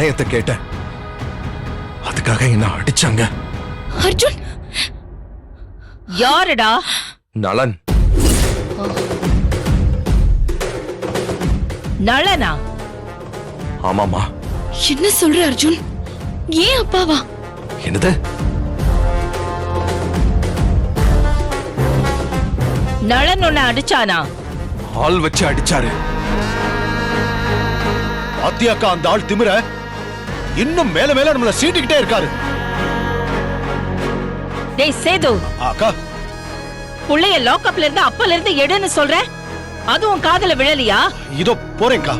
நியாயத்தை கேட்டேன். அதுக்காக என்ன அடிச்சாங்க. அர்ஜுன் யாருடா? நலன். நளனா? ஆமாமா. என்ன சொல்ற அர்ஜுன்? ஏன் அப்பாவா? என்னது? நளன் உன்னை அடிச்சானா? ஆள் வச்சு அடிச்சாரு. பாத்தியாக்கா அந்த ஆள் திமிர இன்னும் மேல மேல நம்மள சீட்டிக்கிட்டே இருக்காரு. டேய் சேது, அக்கா புள்ளைய லாக்அப்ல இருந்து அப்பல இருந்து எடுன்னு சொல்ற, அதுவும் காதுல விழலியா? இதோ போறேன்க்கா.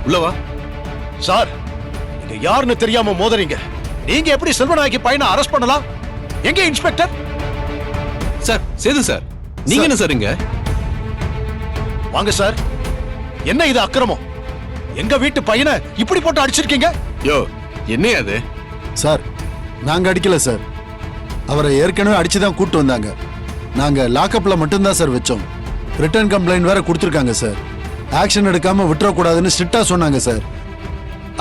உள்ளவா சார், நீங்க யாருன்னு தெரியாம மோதறீங்க. நீங்க எப்படி செல்வநாயகி பையனை அரெஸ்ட் பண்ணலாம்? எங்க இன்ஸ்பெக்டர்? சார் சேது சார், நீங்க என்ன சார் இங்க? வாங்க சார். என்ன இது அக்கிரமம்? எங்க வீட்டு பையனை இப்படி போட்டு அடிச்சிருக்கீங்க. யோ என்னையா அது? சார் நாங்க அடிக்கல சார், அவரை ஏற்கனவே அடிச்சுதான் கூட்டு வந்தாங்க. நாங்க லாக்அப்ல மட்டும்தான் சார் வச்சோம். ரிட்டர்ன் கம்ப்ளைண்ட் வேற கொடுத்துருக்காங்க சார். ஆக்ஷன் எடுக்காம விட்டுறக்கூடாதுன்னு ஸ்ட்ரிக்டா சொன்னாங்க சார்.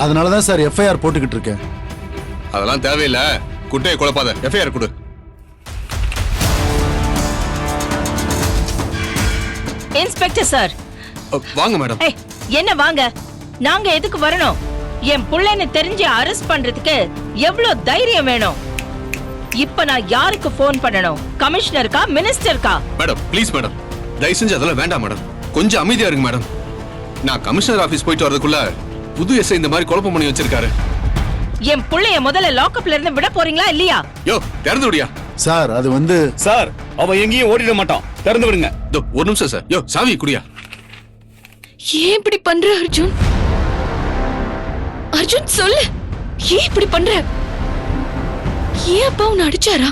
அதனாலதான் சார் எஃப்ஐஆர் போட்டுக்கிட்டு இருக்கேன். அதெல்லாம் தேவையில்லை, குட்டையை குழப்பாத, எஃப்ஐஆர் கொடு. Inspector sir. வாங்க மேடம். என்ன வாங்க? நாங்க எதுக்கு வரணும்? என் புள்ளைன்னு தெரிஞ்சு அரெஸ்ட் பண்றதுக்கு எவ்வளவு தைரியம் வேணும்? இப்ப நான் யாருக்கு போன் பண்ணணும்? கமிஷனருக்கா, மினிஸ்டருக்கா? மேடம் ப்ளீஸ் மேடம், தயவு செஞ்சு அதெல்லாம் வேண்டாம் மேடம். கொஞ்சம் அமைதியா இருங்க மேடம். நான் கமிஷனர் ஆபீஸ் போயிட்டு வரதுக்குள்ள புது எஸ்ஐ இந்த மாதிரி குழப்பம் பண்ணி வச்சிருக்காரு. என் புள்ளைய முதல்ல லாக்அப்ல இருந்து விட போறீங்களா இல்லையா? யோ திறந்து விடியா. சார் அது வந்து சார், அவன் எங்கேயும் ஓடிட மாட்டான், திறந்து விடுங்க. ஒரு நிமிஷம் சார். யோ சாவி குடியா. ஏன் இப்படி பண்ற அர்ஜுன்? அர்ஜுன் சொல்லு, ஏன் இப்படி பண்ற? ஏன் அப்பா உன்னை அடிச்சாரா?